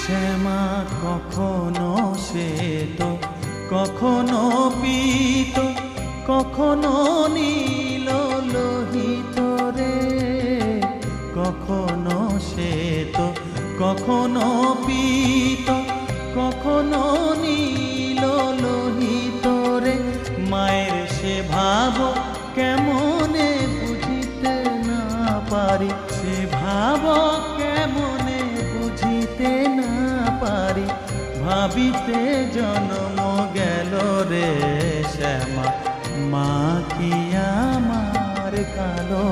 শ্যামা কখনো শ্বেত, কখনো পীত, কখনো নীল লোহিত রে। কখনো শ্বেত, কখনো পীত, কখনো নীল লোহিত রে। মায়ের সে ভাব কেমনে বুঝিতে না পারি, সে ভাব কেমনে বুঝিতে না পারি। ভাবিতে জন্ম গেল রে শ্যামা, মা কি আমার কালো।